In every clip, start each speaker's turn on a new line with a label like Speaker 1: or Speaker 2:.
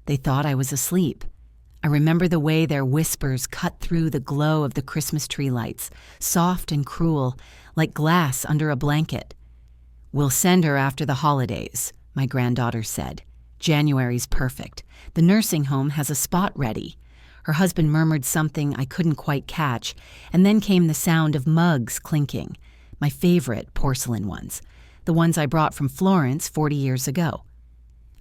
Speaker 1: They thought I was asleep. I remember the way their whispers cut through the glow of the Christmas tree lights, soft and cruel, like glass under a blanket. "We'll send her after the holidays," my granddaughter said. "January's perfect. The nursing home has a spot ready." Her husband murmured something I couldn't quite catch, and then came the sound of mugs clinking, my favorite porcelain ones, the ones I brought from Florence 40 years ago.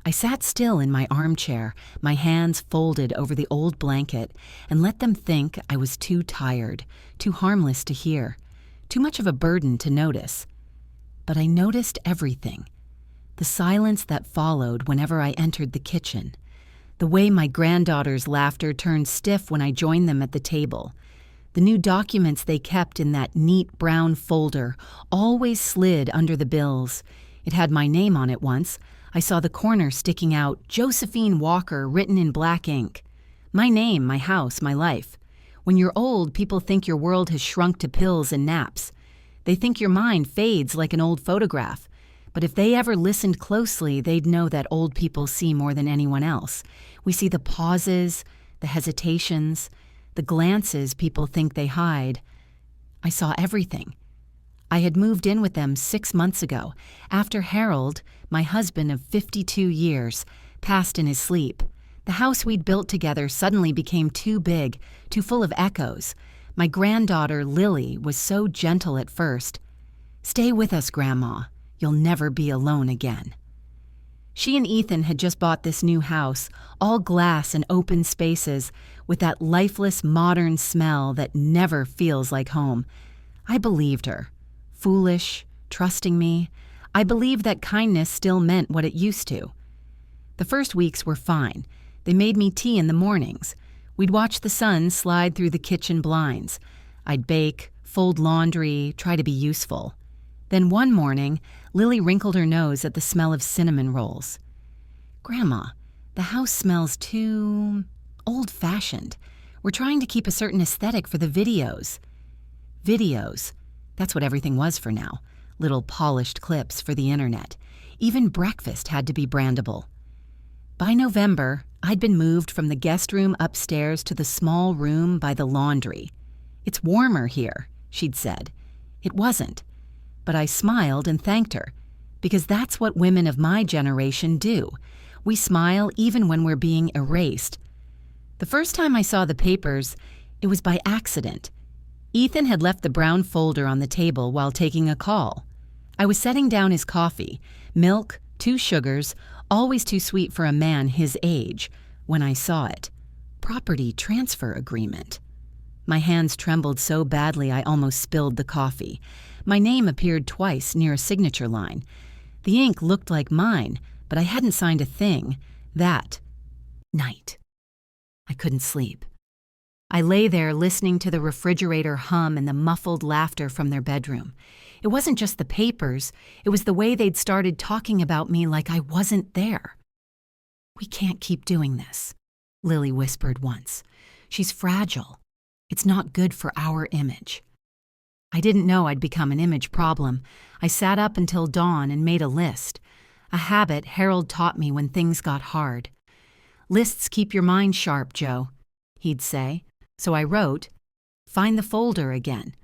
Speaker 1: I sat still in my armchair, my hands folded over the old blanket, and let them think I was too tired, too harmless to hear, too much of a burden to notice. But I noticed everything. The silence that followed whenever I entered the kitchen. The way my granddaughter's laughter turned stiff when I joined them at the table. The new documents they kept in that neat brown folder always slid under the bills. It had my name on it once. I saw the corner sticking out, Josephine Walker, written in black ink. My name, my house, my life. When you're old, people think your world has shrunk to pills and naps. They think your mind fades like an old photograph. But if they ever listened closely, they'd know that old people see more than anyone else. We see the pauses, the hesitations, the glances people think they hide. I saw everything. I had moved in with them 6 months ago, after Harold, my husband of 52 years, passed in his sleep. The house we'd built together suddenly became too big, too full of echoes. My granddaughter, Lily, was so gentle at first. "Stay with us, Grandma. You'll never be alone again." She and Ethan had just bought this new house, all glass and open spaces, with that lifeless modern smell that never feels like home. I believed her. Foolish, trusting me. I believed that kindness still meant what it used to. The first weeks were fine. They made me tea in the mornings. We'd watch the sun slide through the kitchen blinds. I'd bake, fold laundry, try to be useful. Then one morning, Lily wrinkled her nose at the smell of cinnamon rolls. "Grandma, the house smells too old-fashioned. We're trying to keep a certain aesthetic for the videos." Videos. That's what everything was for now. Little polished clips for the internet. Even breakfast had to be brandable. By November, I'd been moved from the guest room upstairs to the small room by the laundry. "It's warmer here," she'd said. It wasn't. But I smiled and thanked her, because that's what women of my generation do. We smile even when we're being erased. The first time I saw the papers, it was by accident. Ethan had left the brown folder on the table while taking a call. I was setting down his coffee, milk, 2 sugars, always too sweet for a man his age, when I saw it. Property transfer agreement. My hands trembled so badly I almost spilled the coffee. My name appeared twice near a signature line. The ink looked like mine, but I hadn't signed a thing. That night, I couldn't sleep. I lay there listening to the refrigerator hum and the muffled laughter from their bedroom. It wasn't just the papers, it was the way they'd started talking about me like I wasn't there. "We can't keep doing this," Lily whispered once. "She's fragile. It's not good for our image." I didn't know I'd become an image problem. I sat up until dawn and made a list. A habit Harold taught me when things got hard. "Lists keep your mind sharp, Joe," he'd say. So I wrote, "Find the folder again.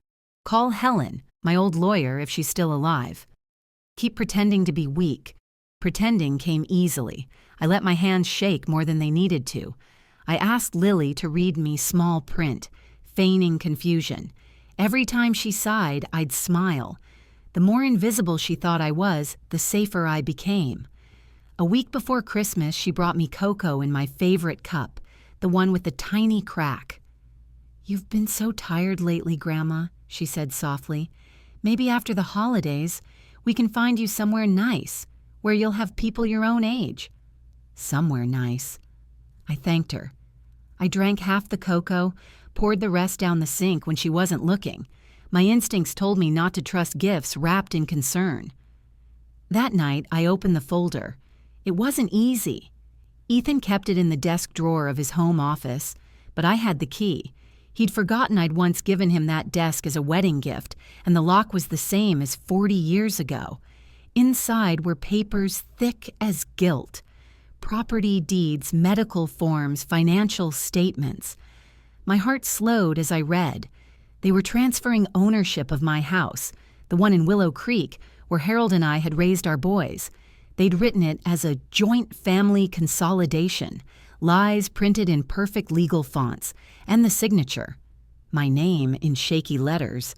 Speaker 1: Call Helen, my old lawyer, if she's still alive." Keep pretending to be weak. Pretending came easily. I let my hands shake more than they needed to. I asked Lily to read me small print, feigning confusion. Every time she sighed, I'd smile. The more invisible she thought I was, the safer I became. A week before Christmas, she brought me cocoa in my favorite cup, the one with the tiny crack. "You've been so tired lately, Grandma," she said softly. "Maybe after the holidays, we can find you somewhere nice, where you'll have people your own age." Somewhere nice. I thanked her. I drank half the cocoa, poured the rest down the sink when she wasn't looking. My instincts told me not to trust gifts wrapped in concern. That night, I opened the folder. It wasn't easy. Ethan kept it in the desk drawer of his home office, but I had the key. He'd forgotten I'd once given him that desk as a wedding gift, and the lock was the same as 40 years ago. Inside were papers thick as gilt. property deeds, medical forms, financial statements. My heart slowed as I read. They were transferring ownership of my house, the one in Willow Creek, where Harold and I had raised our boys. They'd written it as a joint family consolidation, lies printed in perfect legal fonts, and the signature. My name in shaky letters.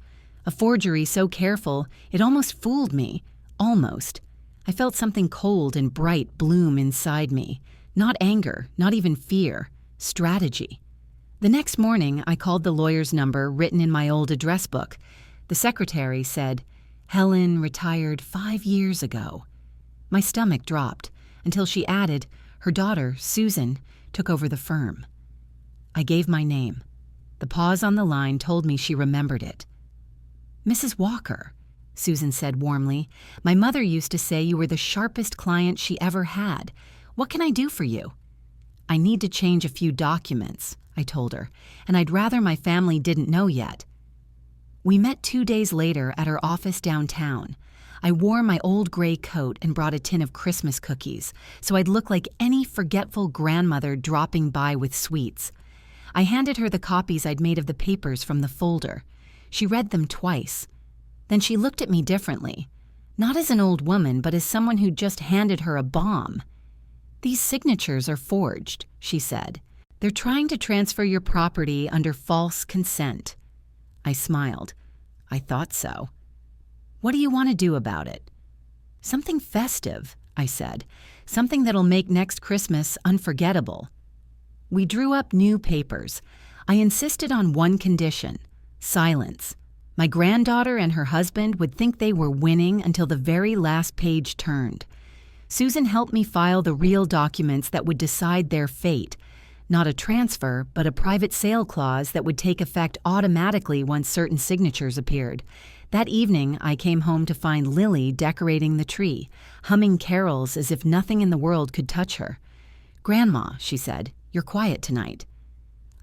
Speaker 1: A forgery so careful, it almost fooled me. Almost. I felt something cold and bright bloom inside me. Not anger, not even fear. Strategy. The next morning, I called the lawyer's number written in my old address book. The secretary said, "Helen retired 5 years ago." My stomach dropped until she added, her daughter, Susan, took over the firm. I gave my name. The pause on the line told me she remembered it. "Mrs. Walker," Susan said warmly, "my mother used to say you were the sharpest client she ever had. What can I do for you?" "I need to change a few documents," I told her, "and I'd rather my family didn't know yet." We met 2 days later at her office downtown. I wore my old gray coat and brought a tin of Christmas cookies, so I'd look like any forgetful grandmother dropping by with sweets. I handed her the copies I'd made of the papers from the folder. She read them twice. Then she looked at me differently, not as an old woman, but as someone who'd just handed her a bomb. "These signatures are forged," she said. "They're trying to transfer your property under false consent." I smiled. "I thought so." "What do you want to do about it?" "Something festive," I said. "Something that'll make next Christmas unforgettable." We drew up new papers. I insisted on one condition: silence. My granddaughter and her husband would think they were winning until the very last page turned. Susan helped me file the real documents that would decide their fate. Not a transfer, but a private sale clause that would take effect automatically once certain signatures appeared. That evening, I came home to find Lily decorating the tree, humming carols as if nothing in the world could touch her. "Grandma," she said, "you're quiet tonight."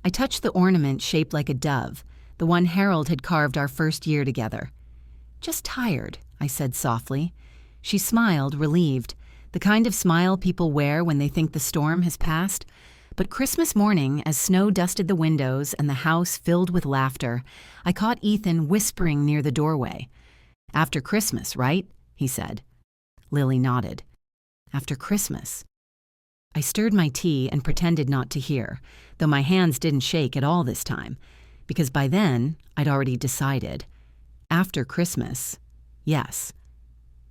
Speaker 1: I touched the ornament shaped like a dove, the one Harold had carved our first year together. "Just tired," I said softly. She smiled, relieved, the kind of smile people wear when they think the storm has passed. But Christmas morning, as snow dusted the windows and the house filled with laughter, I caught Ethan whispering near the doorway. "After Christmas, right?" he said. Lily nodded. "After Christmas." I stirred my tea and pretended not to hear, though my hands didn't shake at all this time, because by then I'd already decided. After Christmas, yes,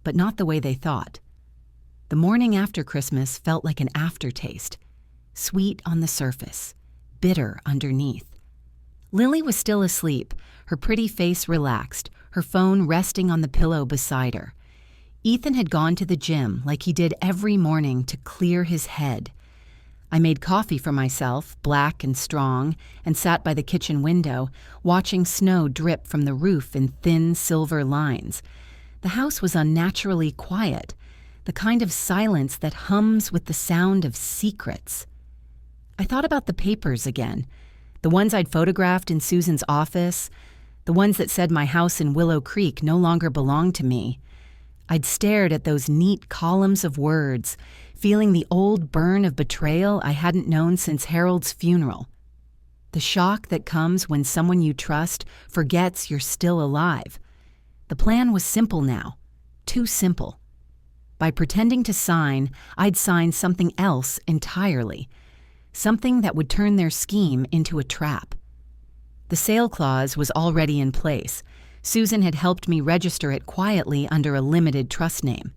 Speaker 1: but not the way they thought. The morning after Christmas felt like an aftertaste. Sweet on the surface, bitter underneath. Lily was still asleep, her pretty face relaxed, her phone resting on the pillow beside her. Ethan had gone to the gym like he did every morning to clear his head. I made coffee for myself, black and strong, and sat by the kitchen window, watching snow drip from the roof in thin silver lines. The house was unnaturally quiet, the kind of silence that hums with the sound of secrets. I thought about the papers again, the ones I'd photographed in Susan's office, the ones that said my house in Willow Creek no longer belonged to me. I'd stared at those neat columns of words, feeling the old burn of betrayal I hadn't known since Harold's funeral. The shock that comes when someone you trust forgets you're still alive. The plan was simple now, too simple. By pretending to sign, I'd sign something else entirely. Something that would turn their scheme into a trap. The sale clause was already in place. Susan had helped me register it quietly under a limited trust name.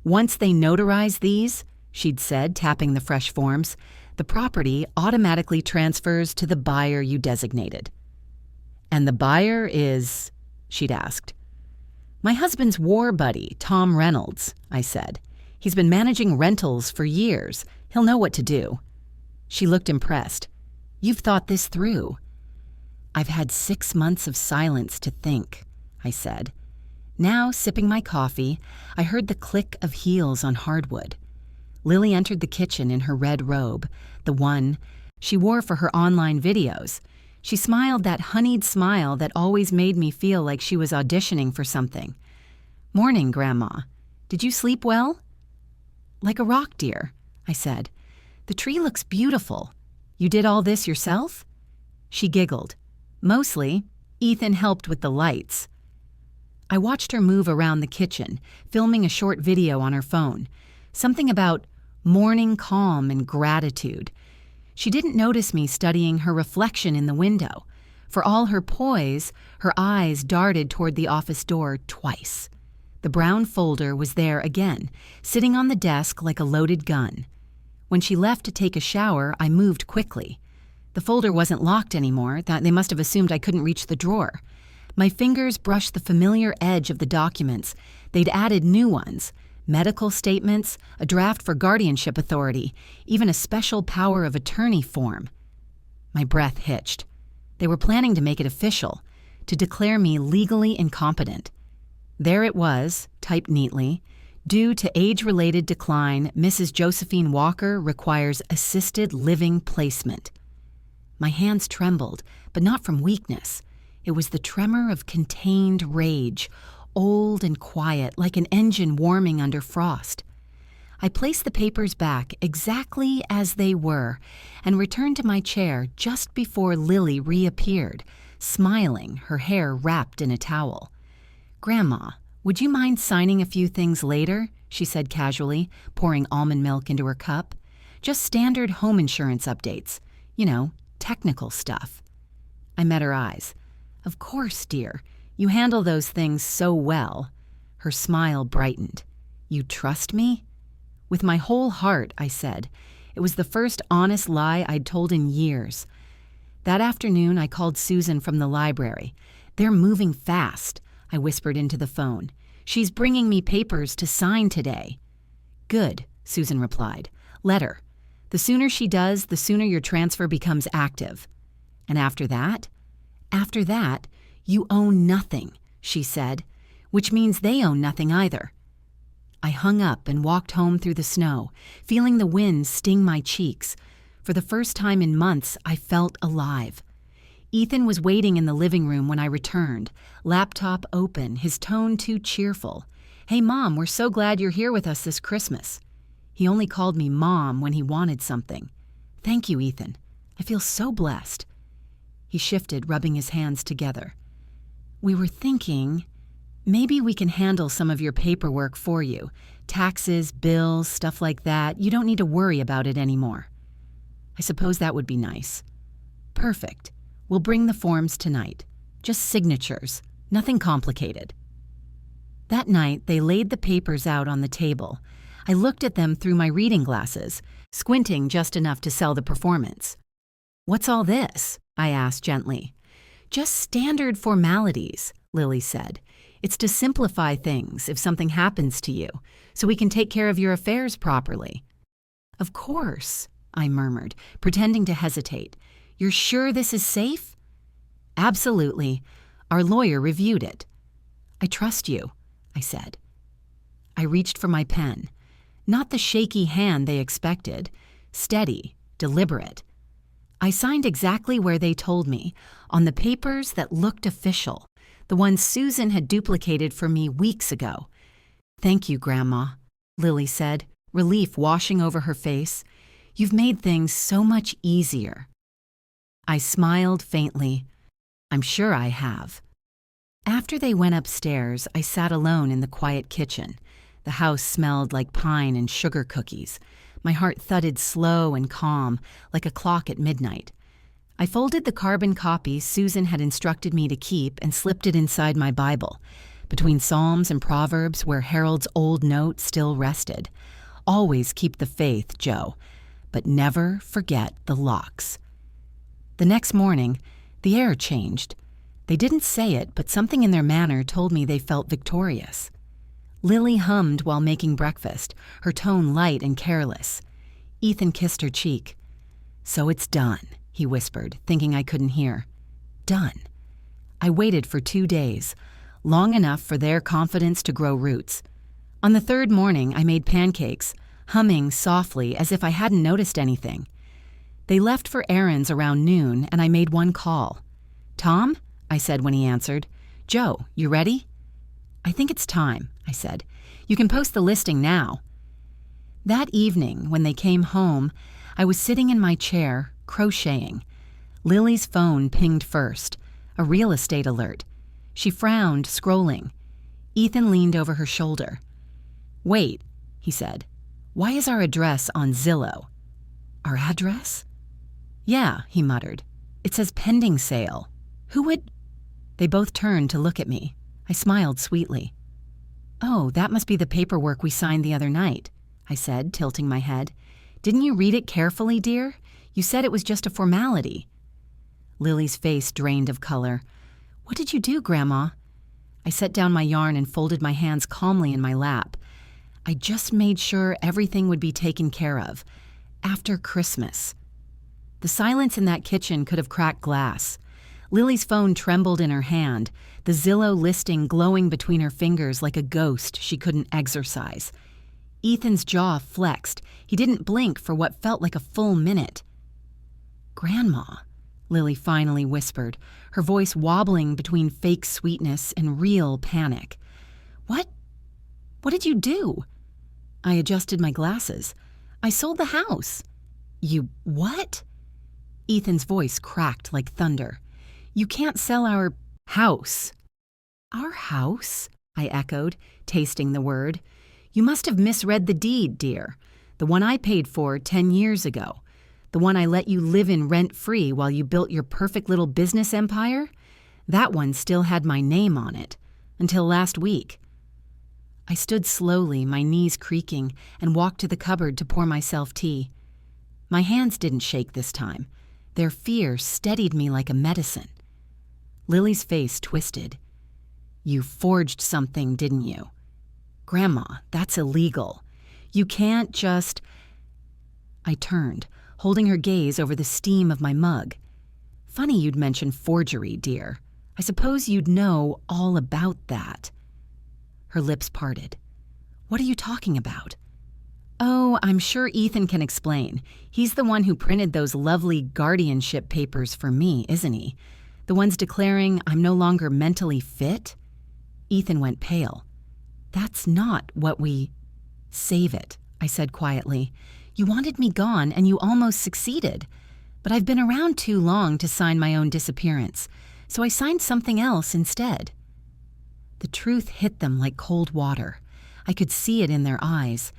Speaker 1: "Once they notarize these," she'd said, tapping the fresh forms, "the property automatically transfers to the buyer you designated." "And the buyer is?" she'd asked. "My husband's war buddy, Tom Reynolds," I said. "He's been managing rentals for years. He'll know what to do." She looked impressed. "You've thought this through." "I've had 6 months of silence to think," I said. Now, sipping my coffee, I heard the click of heels on hardwood. Lily entered the kitchen in her red robe, the one she wore for her online videos. She smiled that honeyed smile that always made me feel like she was auditioning for something. "Morning, Grandma. Did you sleep well?" "Like a rock deer," I said. "The tree looks beautiful. You did all this yourself?" She giggled. "Mostly. Ethan helped with the lights." I watched her move around the kitchen, filming a short video on her phone. Something about morning calm and gratitude. She didn't notice me studying her reflection in the window. For all her poise, her eyes darted toward the office door twice. The brown folder was there again, sitting on the desk like a loaded gun. When she left to take a shower, I moved quickly. The folder wasn't locked anymore. They must have assumed I couldn't reach the drawer. My fingers brushed the familiar edge of the documents. They'd added new ones. Medical statements, a draft for guardianship authority, even a special power of attorney form. My breath hitched. They were planning to make it official, to declare me legally incompetent. There it was, typed neatly. Due to age-related decline, Mrs. Josephine Walker requires assisted living placement. My hands trembled, but not from weakness. It was the tremor of contained rage, old and quiet, like an engine warming under frost. I placed the papers back exactly as they were and returned to my chair just before Lily reappeared, smiling, her hair wrapped in a towel. "Grandma, would you mind signing a few things later?" she said casually, pouring almond milk into her cup. "Just standard home insurance updates. Technical stuff." I met her eyes. "Of course, dear. You handle those things so well." Her smile brightened. "You trust me?" "With my whole heart," I said. It was the first honest lie I'd told in years. That afternoon, I called Susan from the library. "They're moving fast," I whispered into the phone. "She's bringing me papers to sign today." "Good," Susan replied. "Let her. The sooner she does, the sooner your transfer becomes active." "And after that?" "After that, you own nothing," she said, "which means they own nothing either." I hung up and walked home through the snow, feeling the wind sting my cheeks. For the first time in months, I felt alive. Ethan was waiting in the living room when I returned, laptop open, his tone too cheerful. "Hey, Mom, we're so glad you're here with us this Christmas." He only called me Mom when he wanted something. "Thank you, Ethan. I feel so blessed." He shifted, rubbing his hands together. "We were thinking, maybe we can handle some of your paperwork for you. Taxes, bills, stuff like that. You don't need to worry about it anymore." "I suppose that would be nice." "Perfect. We'll bring the forms tonight. Just signatures. Nothing complicated." That night, they laid the papers out on the table. I looked at them through my reading glasses, squinting just enough to sell the performance. "What's all this?" I asked gently. "Just standard formalities," Lily said. "It's to simplify things if something happens to you, so we can take care of your affairs properly." "Of course," I murmured, pretending to hesitate. "You're sure this is safe?" "Absolutely. Our lawyer reviewed it." "I trust you," I said. I reached for my pen. Not the shaky hand they expected. Steady, deliberate. I signed exactly where they told me, on the papers that looked official, the ones Susan had duplicated for me weeks ago. "Thank you, Grandma," Lily said, relief washing over her face. "You've made things so much easier." I smiled faintly. "I'm sure I have." After they went upstairs, I sat alone in the quiet kitchen. The house smelled like pine and sugar cookies. My heart thudded slow and calm, like a clock at midnight. I folded the carbon copy Susan had instructed me to keep and slipped it inside my Bible, between Psalms and Proverbs where Harold's old note still rested. "Always keep the faith, Joe, but never forget the locks." The next morning, the air changed. They didn't say it, but something in their manner told me they felt victorious. Lily hummed while making breakfast, her tone light and careless. Ethan kissed her cheek. "So it's done," he whispered, thinking I couldn't hear. "Done." I waited for 2 days, long enough for their confidence to grow roots. On the third morning, I made pancakes, humming softly as if I hadn't noticed anything. They left for errands around noon, and I made one call. "Tom?" I said when he answered. "Joe, you ready?" "I think it's time," I said. "You can post the listing now." That evening, when they came home, I was sitting in my chair, crocheting. Lily's phone pinged first, a real estate alert. She frowned, scrolling. Ethan leaned over her shoulder. "Wait," he said. "Why is our address on Zillow?" "Our address?" "Yeah," he muttered. "It says pending sale. Who would—" They both turned to look at me. I smiled sweetly. "Oh, that must be the paperwork we signed the other night," I said, tilting my head. "Didn't you read it carefully, dear? You said it was just a formality." Lily's face drained of color. "What did you do, Grandma?" I set down my yarn and folded my hands calmly in my lap. I just made sure everything would be taken care of. After Christmas. The silence in that kitchen could have cracked glass. Lily's phone trembled in her hand, the Zillow listing glowing between her fingers like a ghost she couldn't exorcise. Ethan's jaw flexed. He didn't blink for what felt like a full minute. "Grandma," Lily finally whispered, her voice wobbling between fake sweetness and real panic. What did you do?" I adjusted my glasses. "I sold the house." "You what?" Ethan's voice cracked like thunder. "You can't sell our house." "Our house?" I echoed, tasting the word. "You must have misread the deed, dear. The one I paid for 10 years ago. The one I let you live in rent-free while you built your perfect little business empire? That one still had my name on it. Until last week." I stood slowly, my knees creaking, and walked to the cupboard to pour myself tea. My hands didn't shake this time. Their fear steadied me like a medicine. Lily's face twisted. "You forged something, didn't you?" "Grandma, that's illegal. You can't just—" I turned, holding her gaze over the steam of my mug. "Funny you'd mention forgery, dear. I suppose you'd know all about that." Her lips parted. "What are you talking about?" "Oh, I'm sure Ethan can explain. He's the one who printed those lovely guardianship papers for me, isn't he? The ones declaring I'm no longer mentally fit?" Ethan went pale. "That's not what we—" "Save it," I said quietly. "You wanted me gone, and you almost succeeded. But I've been around too long to sign my own disappearance, so I signed something else instead." The truth hit them like cold water. I could see it in their eyes.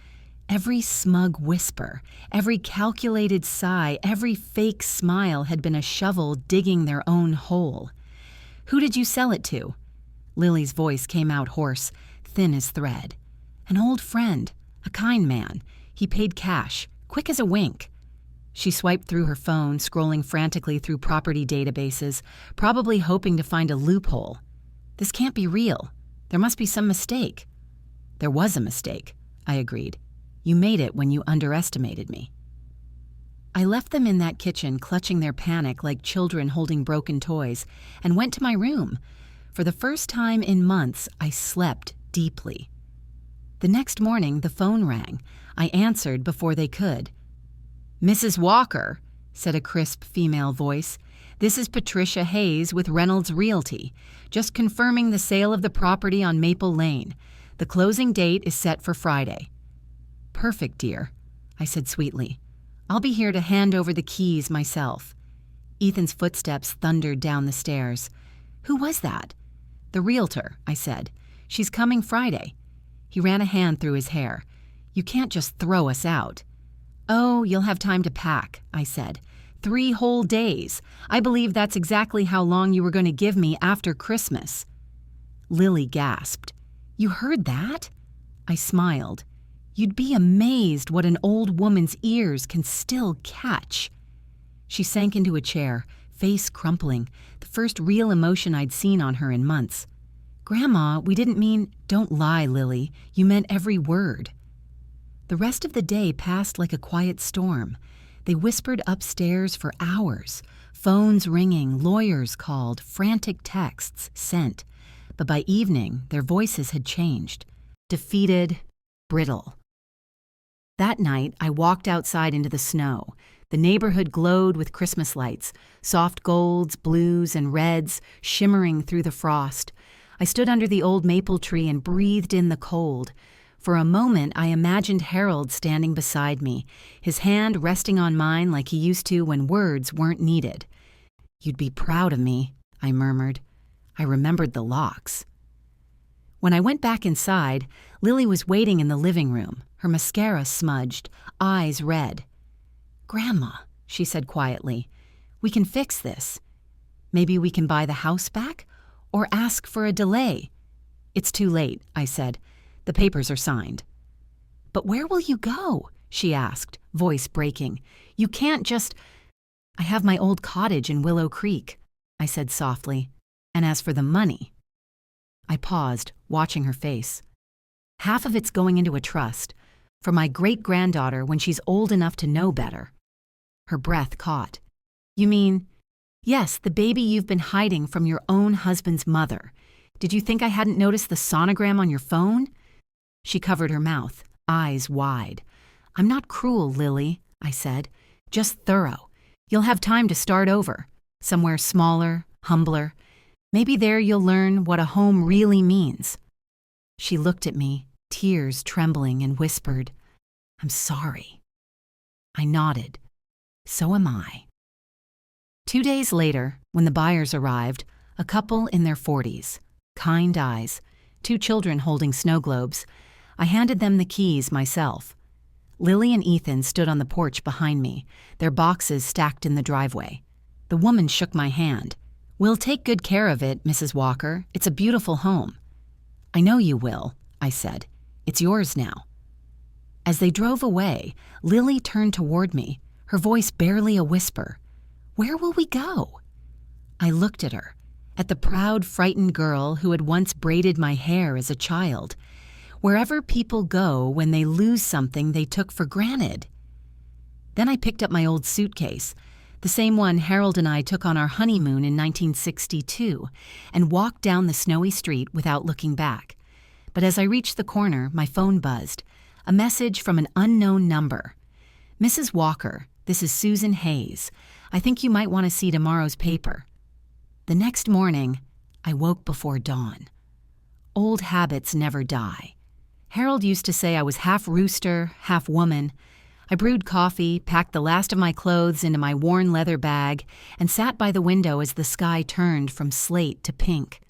Speaker 1: Every smug whisper, every calculated sigh, every fake smile had been a shovel digging their own hole. "Who did you sell it to?" Lily's voice came out hoarse, thin as thread. "An old friend, a kind man. He paid cash, quick as a wink." She swiped through her phone, scrolling frantically through property databases, probably hoping to find a loophole. "This can't be real. There must be some mistake." "There was a mistake," I agreed. "You made it when you underestimated me." I left them in that kitchen clutching their panic like children holding broken toys, and went to my room. For the first time in months, I slept deeply. The next morning, the phone rang. I answered before they could. "Mrs. Walker," said a crisp female voice. "This is Patricia Hayes with Reynolds Realty. Just confirming the sale of the property on Maple Lane. The closing date is set for Friday." "Perfect, dear," I said sweetly. "I'll be here to hand over the keys myself." Ethan's footsteps thundered down the stairs. "Who was that?" "The realtor," I said. "She's coming Friday." He ran a hand through his hair. "You can't just throw us out." "Oh, you'll have time to pack," I said. 3 whole days. I believe that's exactly how long you were going to give me after Christmas." Lily gasped. "You heard that?" I smiled. "You'd be amazed what an old woman's ears can still catch." She sank into a chair, face crumpling, the first real emotion I'd seen on her in months. "Grandma, we didn't mean—" "Don't lie, Lily. You meant every word." The rest of the day passed like a quiet storm. They whispered upstairs for hours, phones ringing, lawyers called, frantic texts sent. But by evening, their voices had changed. Defeated, brittle. That night, I walked outside into the snow. The neighborhood glowed with Christmas lights, soft golds, blues, and reds shimmering through the frost. I stood under the old maple tree and breathed in the cold. For a moment, I imagined Harold standing beside me, his hand resting on mine like he used to when words weren't needed. "You'd be proud of me," I murmured. I remembered the locks. When I went back inside, Lily was waiting in the living room, her mascara smudged, eyes red. "Grandma," she said quietly, "we can fix this. Maybe we can buy the house back or ask for a delay." "It's too late," I said. "The papers are signed." "But where will you go?" she asked, voice breaking. "You can't just—" "I have my old cottage in Willow Creek," I said softly. "And as for the money—" I paused, watching her face. "Half of it's going into a trust, for my great-granddaughter when she's old enough to know better." Her breath caught. "You mean—" "Yes, the baby you've been hiding from your own husband's mother. Did you think I hadn't noticed the sonogram on your phone?" She covered her mouth, eyes wide. "I'm not cruel, Lily," I said. "Just thorough. You'll have time to start over, somewhere smaller, humbler. Maybe there you'll learn what a home really means." She looked at me, tears trembling, and whispered, "I'm sorry." I nodded. So am I. 2 days later, when the buyers arrived, a couple in their 40s, kind eyes, 2 children holding snow globes, I handed them the keys myself. Lily and Ethan stood on the porch behind me, their boxes stacked in the driveway. The woman shook my hand. "We'll take good care of it, Mrs. Walker. It's a beautiful home." "I know you will," I said. "It's yours now." As they drove away, Lily turned toward me, her voice barely a whisper. "Where will we go?" I looked at her, at the proud, frightened girl who had once braided my hair as a child. Wherever people go when they lose something they took for granted. Then I picked up my old suitcase, the same one Harold and I took on our honeymoon in 1962, and walked down the snowy street without looking back. But as I reached the corner, my phone buzzed, a message from an unknown number. "Mrs. Walker, this is Susan Hayes. I think you might want to see tomorrow's paper." The next morning, I woke before dawn. Old habits never die. Harold used to say I was half rooster, half woman. I brewed coffee, packed the last of my clothes into my worn leather bag, and sat by the window as the sky turned from slate to pink.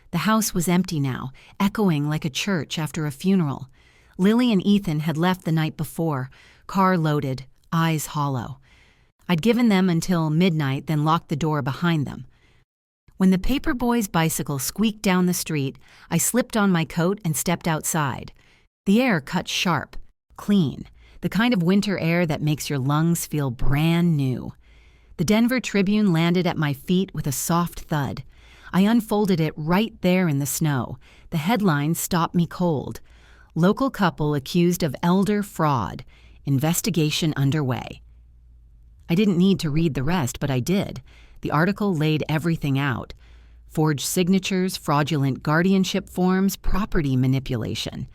Speaker 1: The house was empty now, echoing like a church after a funeral. Lily and Ethan had left the night before, car loaded, eyes hollow. I'd given them until midnight, then locked the door behind them. When the paperboy's bicycle squeaked down the street, I slipped on my coat and stepped outside. The air cut sharp, clean, the kind of winter air that makes your lungs feel brand new. The Denver Tribune landed at my feet with a soft thud. I unfolded it right there in the snow. The headline stopped me cold. "Local couple accused of elder fraud. Investigation underway." I didn't need to read the rest, but I did. The article laid everything out. Forged signatures, fraudulent guardianship forms, property manipulation.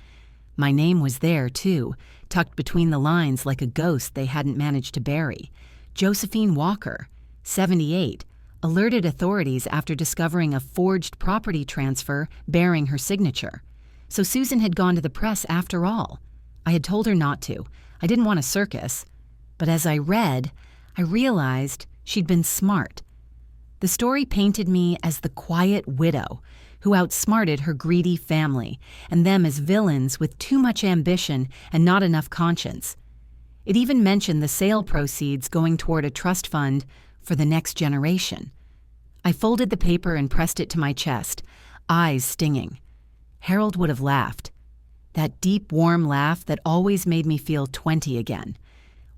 Speaker 1: My name was there, too, tucked between the lines like a ghost they hadn't managed to bury. Josephine Walker, 78, alerted authorities after discovering a forged property transfer bearing her signature. So Susan had gone to the press after all. I had told her not to. I didn't want a circus. But as I read, I realized she'd been smart. The story painted me as the quiet widow who outsmarted her greedy family, and them as villains with too much ambition and not enough conscience. It even mentioned the sale proceeds going toward a trust fund for the next generation. I folded the paper and pressed it to my chest, eyes stinging. Harold would have laughed. That deep, warm laugh that always made me feel 20 again.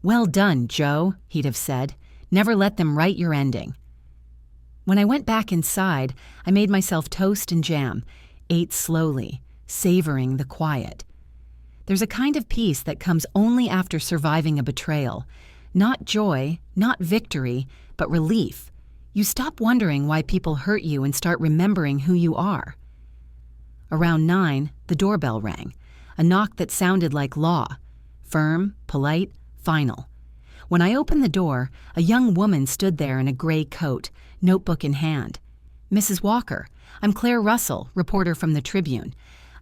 Speaker 1: "Well done, Joe," he'd have said. "Never let them write your ending." When I went back inside, I made myself toast and jam, ate slowly, savoring the quiet. There's a kind of peace that comes only after surviving a betrayal. Not joy, not victory, but relief. You stop wondering why people hurt you and start remembering who you are. Around 9, the doorbell rang, a knock that sounded like law. Firm, polite, final. When I opened the door, a young woman stood there in a gray coat, notebook in hand. "Mrs. Walker, I'm Claire Russell, reporter from the Tribune.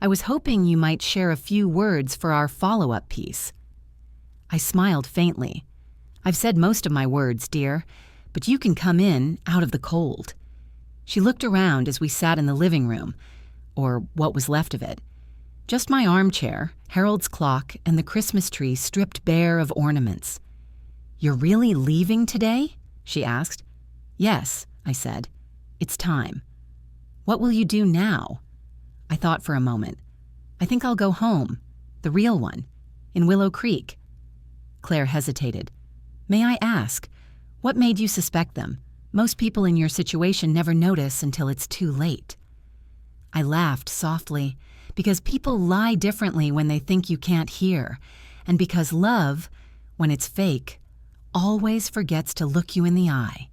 Speaker 1: I was hoping you might share a few words for our follow-up piece." I smiled faintly. "I've said most of my words, dear, but you can come in out of the cold." She looked around as we sat in the living room, or what was left of it. Just my armchair, Harold's clock, and the Christmas tree stripped bare of ornaments. "You're really leaving today?" she asked. "Yes," I said. "It's time." "What will you do now?" I thought for a moment. "I think I'll go home, the real one, in Willow Creek." Claire hesitated. "May I ask, what made you suspect them? Most people in your situation never notice until it's too late." I laughed softly, because people lie differently when they think you can't hear, and because love, when it's fake, always forgets to look you in the eye.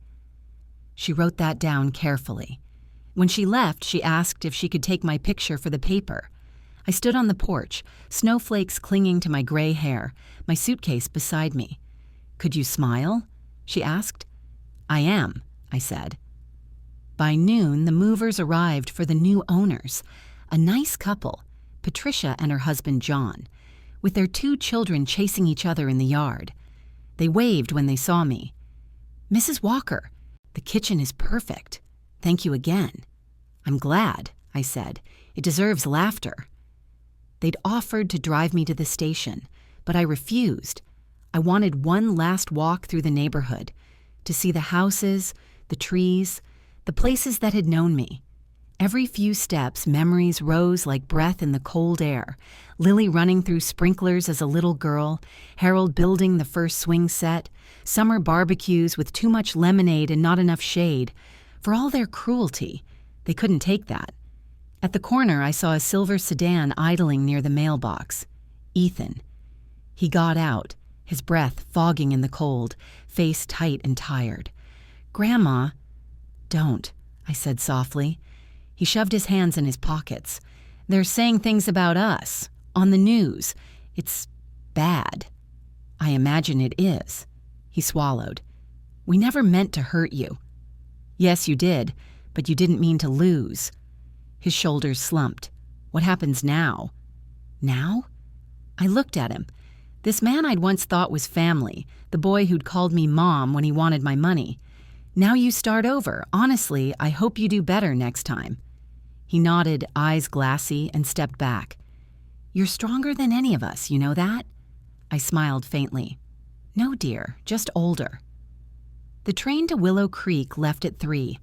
Speaker 1: She wrote that down carefully. When she left, she asked if she could take my picture for the paper. I stood on the porch, snowflakes clinging to my gray hair, my suitcase beside me. "Could you smile?" she asked. "I am," I said. By noon, the movers arrived for the new owners, a nice couple, Patricia and her husband John, with their 2 children chasing each other in the yard. They waved when they saw me. "Mrs. Walker, the kitchen is perfect. Thank you again." "I'm glad," I said. "It deserves laughter." They'd offered to drive me to the station, but I refused. I wanted one last walk through the neighborhood, to see the houses, the trees, the places that had known me. Every few steps, memories rose like breath in the cold air. Lily running through sprinklers as a little girl, Harold building the first swing set, summer barbecues with too much lemonade and not enough shade. For all their cruelty, they couldn't take that. At the corner, I saw a silver sedan idling near the mailbox. Ethan. He got out, his breath fogging in the cold, face tight and tired. "Grandma—" "Don't," I said softly. He shoved his hands in his pockets. "They're saying things about us, on the news. It's bad." "I imagine it is." He swallowed. "We never meant to hurt you." "Yes, you did, but you didn't mean to lose." His shoulders slumped. "What happens now?" "Now?" I looked at him. This man I'd once thought was family, the boy who'd called me Mom when he wanted my money. "Now you start over. Honestly, I hope you do better next time." He nodded, eyes glassy, and stepped back. "You're stronger than any of us, you know that?" I smiled faintly. "No, dear, just older." The train to Willow Creek left at 3.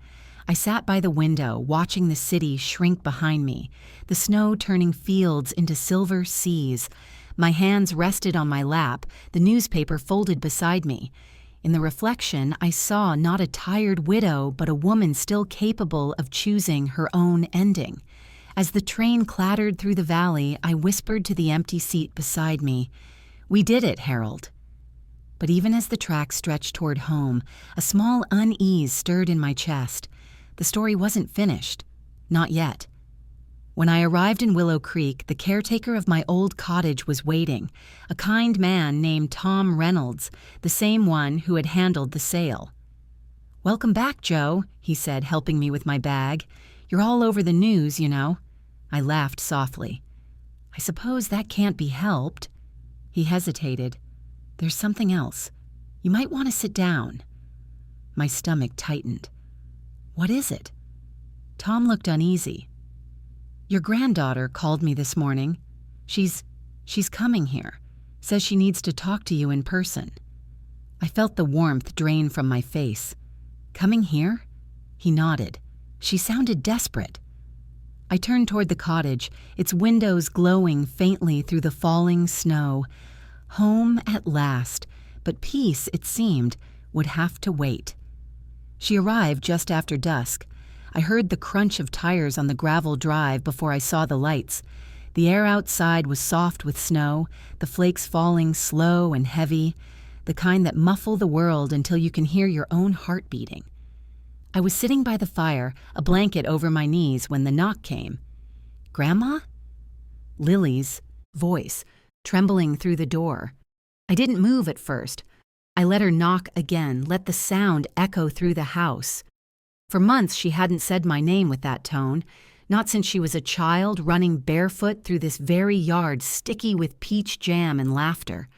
Speaker 1: I sat by the window, watching the city shrink behind me, the snow turning fields into silver seas. My hands rested on my lap, the newspaper folded beside me. In the reflection, I saw not a tired widow, but a woman still capable of choosing her own ending. As the train clattered through the valley, I whispered to the empty seat beside me, "We did it, Harold." But even as the track stretched toward home, a small unease stirred in my chest. The story wasn't finished. Not yet. When I arrived in Willow Creek, the caretaker of my old cottage was waiting, a kind man named Tom Reynolds, the same one who had handled the sale. "Welcome back, Joe," he said, helping me with my bag. "You're all over the news, you know." I laughed softly. "I suppose that can't be helped." He hesitated. "There's something else. You might want to sit down." My stomach tightened. "What is it?" Tom looked uneasy. "Your granddaughter called me this morning. She's coming here. Says she needs to talk to you in person." I felt the warmth drain from my face. "Coming here?" He nodded. She sounded desperate. I turned toward the cottage, its windows glowing faintly through the falling snow. Home at last, but peace, it seemed, would have to wait. She arrived just after dusk. I heard the crunch of tires on the gravel drive before I saw the lights. The air outside was soft with snow, the flakes falling slow and heavy, the kind that muffle the world until you can hear your own heart beating. I was sitting by the fire, a blanket over my knees, when the knock came. "Grandma?" Lily's voice, trembling through the door. I didn't move at first. I let her knock again, let the sound echo through the house. For months she hadn't said my name with that tone, Not since she was a child running barefoot through this very yard sticky with peach jam and laughter.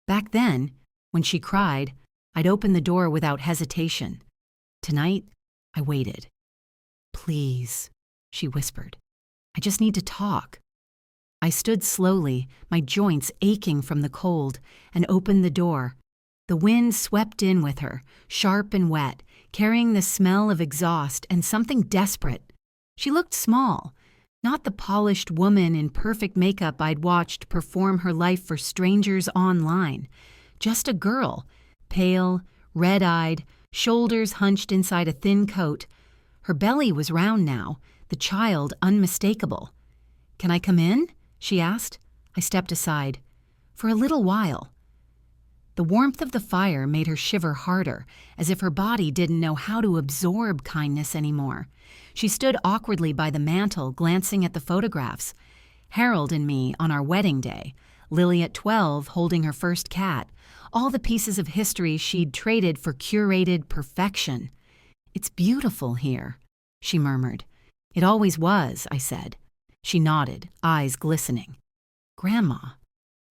Speaker 1: Back then, when she cried, I'd open the door without hesitation. Tonight, I waited. "Please," she whispered. "I just need to talk." I stood slowly, my joints aching from the cold, and opened the door. The wind swept in with her, sharp and wet, carrying the smell of exhaust and something desperate. She looked small, not the polished woman in perfect makeup I'd watched perform her life for strangers online. Just a girl, pale, red-eyed, shoulders hunched inside a thin coat. Her belly was round now, the child unmistakable. "Can I come in?" she asked. I stepped aside. "For a little while." The warmth of the fire made her shiver harder, as if her body didn't know how to absorb kindness anymore. She stood awkwardly by the mantel, glancing at the photographs. Harold and me on our wedding day, Lily at 12 holding her first cat, all the pieces of history she'd traded for curated perfection. "It's beautiful here," she murmured. "It always was," I said. She nodded, eyes glistening. "Grandma,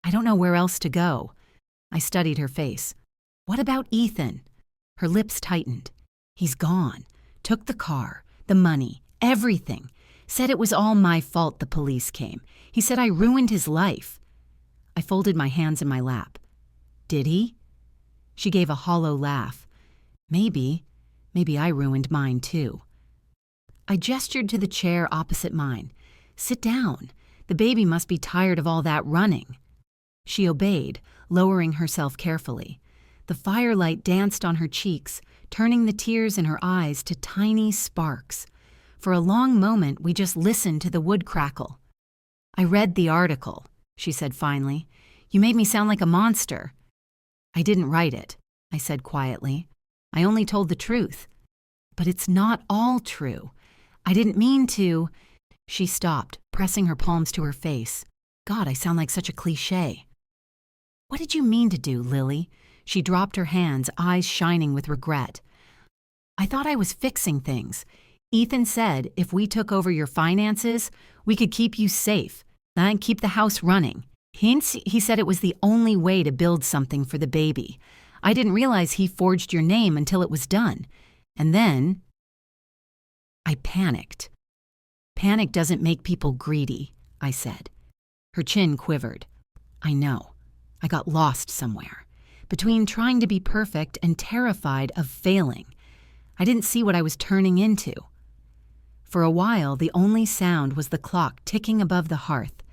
Speaker 1: I don't know where else to go." I studied her face. "What about Ethan?" Her lips tightened. "He's gone. Took the car, the money, everything. Said it was all my fault the police came. He said I ruined his life." I folded my hands in my lap. "Did he?" She gave a hollow laugh. Maybe I ruined mine too." I gestured to the chair opposite mine. "Sit down. The baby must be tired of all that running." She obeyed, lowering herself carefully. The firelight danced on her cheeks, turning the tears in her eyes to tiny sparks. For a long moment, we just listened to the wood crackle. "I read the article," she said finally. "You made me sound like a monster." "I didn't write it," I said quietly. "I only told the truth." "But it's not all true. I didn't mean to." She stopped, pressing her palms to her face. God, I sound like such a cliché. "What did you mean to do, Lily?" She dropped her hands, eyes shining with regret. "I thought I was fixing things. Ethan said if we took over your finances, we could keep you safe and keep the house running. He said it was the only way to build something for the baby. I didn't realize he forged your name until it was done. And then..." I panicked. "Panic doesn't make people greedy," I said. Her chin quivered. "I know. I got lost somewhere, between trying to be perfect and terrified of failing. I didn't see what I was turning into." For a while, the only sound was the clock ticking above the hearth.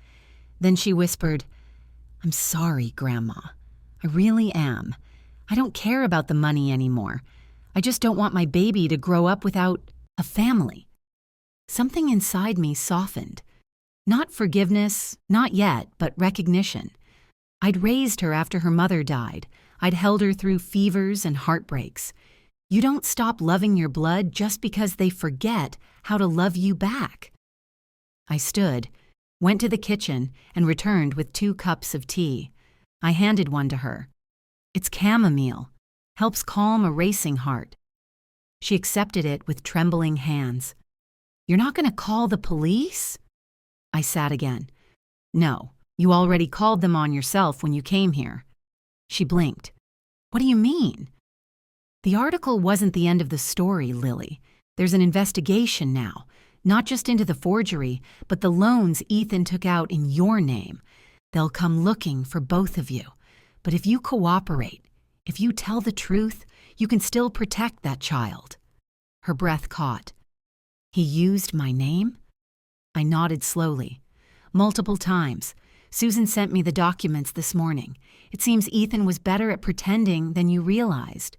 Speaker 1: Then she whispered, "I'm sorry, Grandma. I really am. I don't care about the money anymore. I just don't want my baby to grow up without a family." Something inside me softened. Not forgiveness, not yet, but recognition. I'd raised her after her mother died. I'd held her through fevers and heartbreaks. You don't stop loving your blood just because they forget how to love you back. I stood, went to the kitchen, and returned with 2 cups of tea. I handed one to her. "It's chamomile. Helps calm a racing heart." She accepted it with trembling hands. "You're not going to call the police?" I sat again. "No, you already called them on yourself when you came here." She blinked. "What do you mean?" "The article wasn't the end of the story, Lily. There's an investigation now, not just into the forgery, but the loans Ethan took out in your name. They'll come looking for both of you. But if you cooperate, if you tell the truth, you can still protect that child." Her breath caught. "He used my name?" I nodded slowly. "Multiple times. Susan sent me the documents this morning. It seems Ethan was better at pretending than you realized."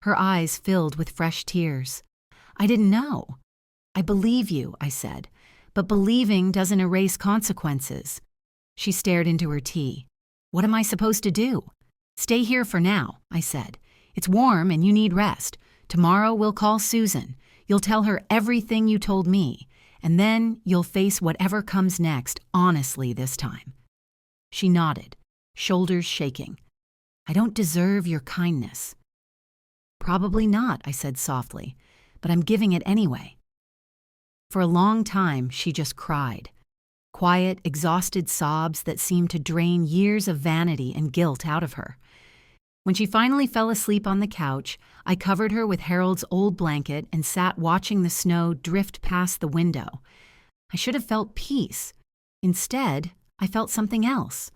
Speaker 1: Her eyes filled with fresh tears. "I didn't know." "I believe you," I said, "but believing doesn't erase consequences." She stared into her tea. "What am I supposed to do?" "Stay here for now," I said. "It's warm and you need rest. Tomorrow we'll call Susan. You'll tell her everything you told me, and then you'll face whatever comes next honestly this time." She nodded, shoulders shaking. "I don't deserve your kindness." "Probably not," I said softly, "but I'm giving it anyway." For a long time, she just cried. Quiet, exhausted sobs that seemed to drain years of vanity and guilt out of her. When she finally fell asleep on the couch, I covered her with Harold's old blanket and sat watching the snow drift past the window. I should have felt peace. Instead, I felt something else.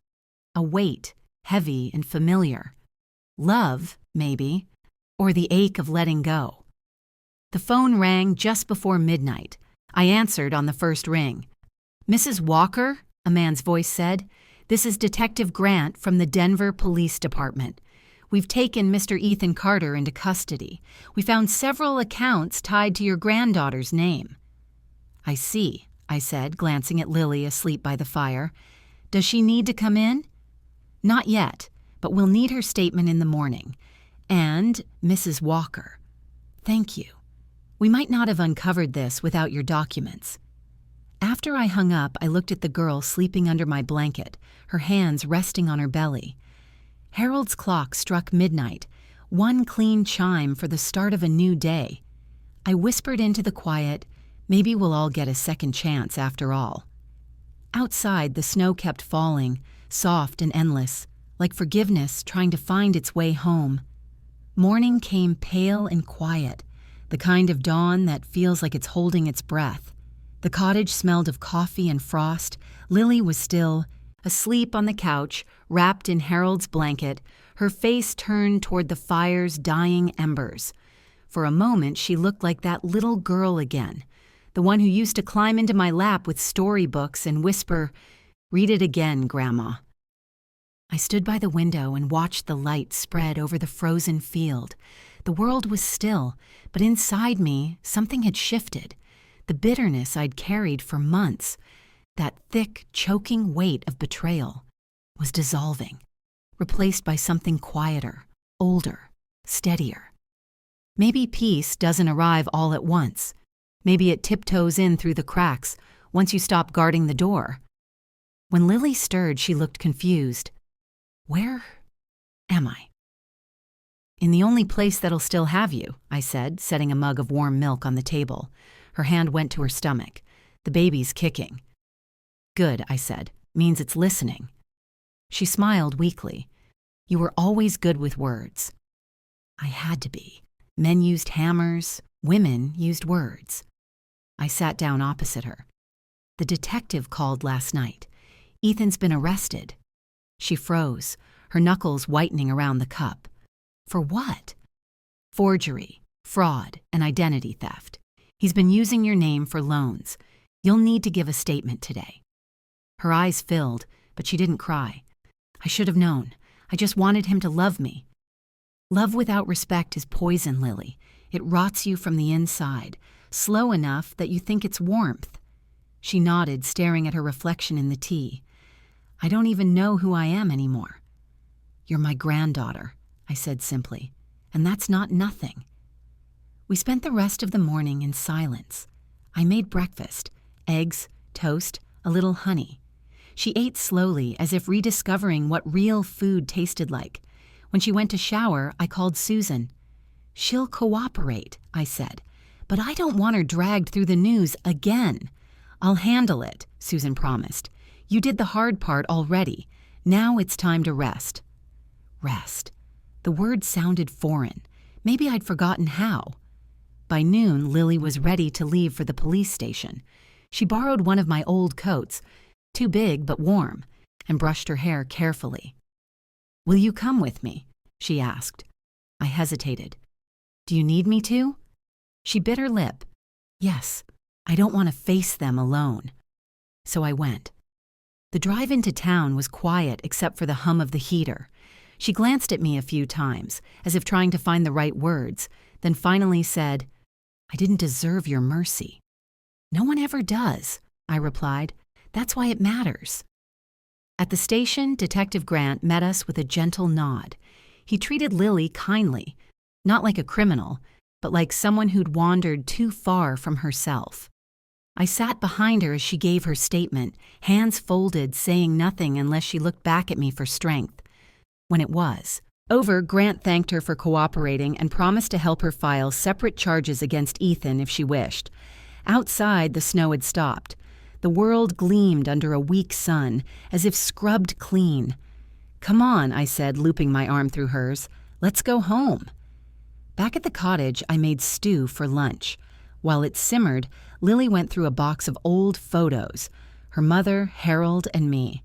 Speaker 1: A weight, heavy and familiar. Love, maybe, or the ache of letting go. The phone rang just before midnight. I answered on the first ring. "Mrs. Walker," a man's voice said, "this is Detective Grant from the Denver Police Department. We've taken Mr. Ethan Carter into custody. We found several accounts tied to your granddaughter's name." "I see," I said, glancing at Lily asleep by the fire. "Does she need to come in?" "Not yet, but we'll need her statement in the morning. And Mrs. Walker. Thank you. We might not have uncovered this without your documents." After I hung up, I looked at the girl sleeping under my blanket, her hands resting on her belly. Harold's clock struck midnight, one clean chime for the start of a new day. I whispered into the quiet, maybe we'll all get a second chance after all. Outside, the snow kept falling, soft and endless, like forgiveness trying to find its way home. Morning came pale and quiet, the kind of dawn that feels like it's holding its breath. The cottage smelled of coffee and frost. Lily was still, asleep on the couch, wrapped in Harold's blanket, her face turned toward the fire's dying embers. For a moment, she looked like that little girl again, the one who used to climb into my lap with storybooks and whisper, "Read it again, Grandma." I stood by the window and watched the light spread over the frozen field. The world was still, but inside me, something had shifted. The bitterness I'd carried for months, that thick, choking weight of betrayal, was dissolving, replaced by something quieter, older, steadier. Maybe peace doesn't arrive all at once. Maybe it tiptoes in through the cracks once you stop guarding the door. When Lily stirred, she looked confused. "Where am I?" "In the only place that'll still have you," I said, setting a mug of warm milk on the table. Her hand went to her stomach. "The baby's kicking." "Good," I said. "Means it's listening." She smiled weakly. "You were always good with words." I had to be. Men used hammers, women used words. I sat down opposite her. "The detective called last night. Ethan's been arrested." She froze, her knuckles whitening around the cup. "For what?" "Forgery, fraud, and identity theft. He's been using your name for loans. You'll need to give a statement today." Her eyes filled, but she didn't cry. "I should have known. I just wanted him to love me." "Love without respect is poison, Lily. It rots you from the inside, slow enough that you think it's warmth." She nodded, staring at her reflection in the tea. "I don't even know who I am anymore." "You're my granddaughter," I said simply, "and that's not nothing." We spent the rest of the morning in silence. I made breakfast, eggs, toast, a little honey. She ate slowly, as if rediscovering what real food tasted like. When she went to shower, I called Susan. "She'll cooperate," I said, "but I don't want her dragged through the news again." "I'll handle it," Susan promised. "You did the hard part already. Now it's time to rest." Rest. The word sounded foreign. Maybe I'd forgotten how. By noon, Lily was ready to leave for the police station. She borrowed one of my old coats, too big but warm, and brushed her hair carefully. "Will you come with me?" she asked. I hesitated. "Do you need me to?" She bit her lip. "Yes, I don't want to face them alone." So I went. The drive into town was quiet except for the hum of the heater. She glanced at me a few times, as if trying to find the right words, then finally said, "I didn't deserve your mercy." "No one ever does," I replied. "That's why it matters." At the station, Detective Grant met us with a gentle nod. He treated Lily kindly, not like a criminal, but like someone who'd wandered too far from herself. I sat behind her as she gave her statement, hands folded, saying nothing unless she looked back at me for strength. When it was over, Grant thanked her for cooperating and promised to help her file separate charges against Ethan if she wished. Outside, the snow had stopped. The world gleamed under a weak sun, as if scrubbed clean. "Come on," I said, looping my arm through hers. "Let's go home." Back at the cottage, I made stew for lunch. While it simmered, Lily went through a box of old photos, her mother, Harold, and me.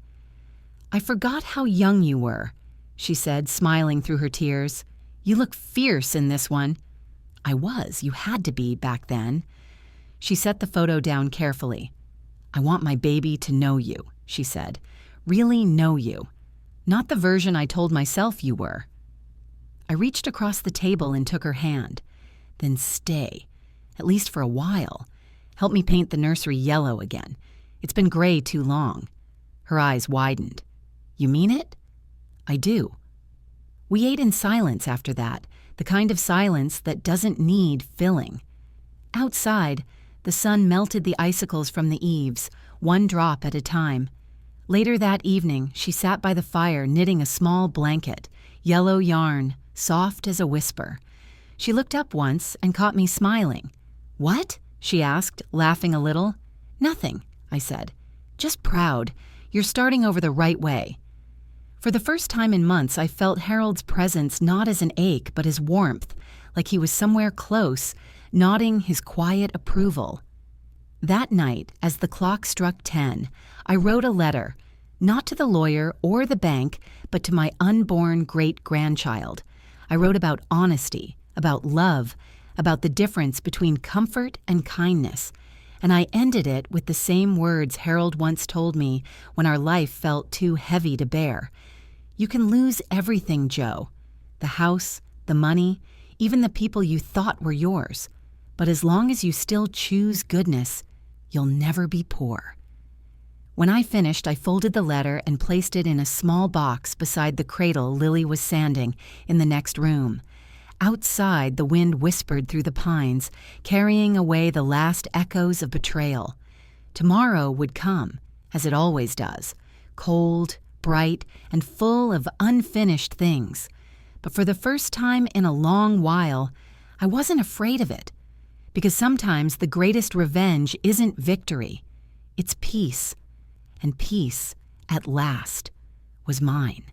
Speaker 1: "I forgot how young you were," she said, smiling through her tears. "You look fierce in this one." I was. You had to be back then. She set the photo down carefully. "I want my baby to know you," she said. "Really know you. Not the version I told myself you were." I reached across the table and took her hand. "Then stay, at least for a while. Help me paint the nursery yellow again. It's been gray too long." Her eyes widened. "You mean it?" "I do." We ate in silence after that, the kind of silence that doesn't need filling. Outside, the sun melted the icicles from the eaves, one drop at a time. Later that evening, she sat by the fire knitting a small blanket, yellow yarn, soft as a whisper. She looked up once and caught me smiling. "What?" she asked, laughing a little. "Nothing," I said. "Just proud. You're starting over the right way." For the first time in months, I felt Harold's presence not as an ache, but as warmth, like he was somewhere close, nodding his quiet approval. That night, as the clock struck 10, I wrote a letter, not to the lawyer or the bank, but to my unborn great-grandchild. I wrote about honesty, about love, about the difference between comfort and kindness, and I ended it with the same words Harold once told me when our life felt too heavy to bear. "You can lose everything, Joe. The house, the money, even the people you thought were yours. But as long as you still choose goodness, you'll never be poor." When I finished, I folded the letter and placed it in a small box beside the cradle Lily was sanding in the next room. Outside, the wind whispered through the pines, carrying away the last echoes of betrayal. Tomorrow would come, as it always does, cold, bright, and full of unfinished things. But for the first time in a long while, I wasn't afraid of it. Because sometimes the greatest revenge isn't victory, it's peace. And peace, at last, was mine.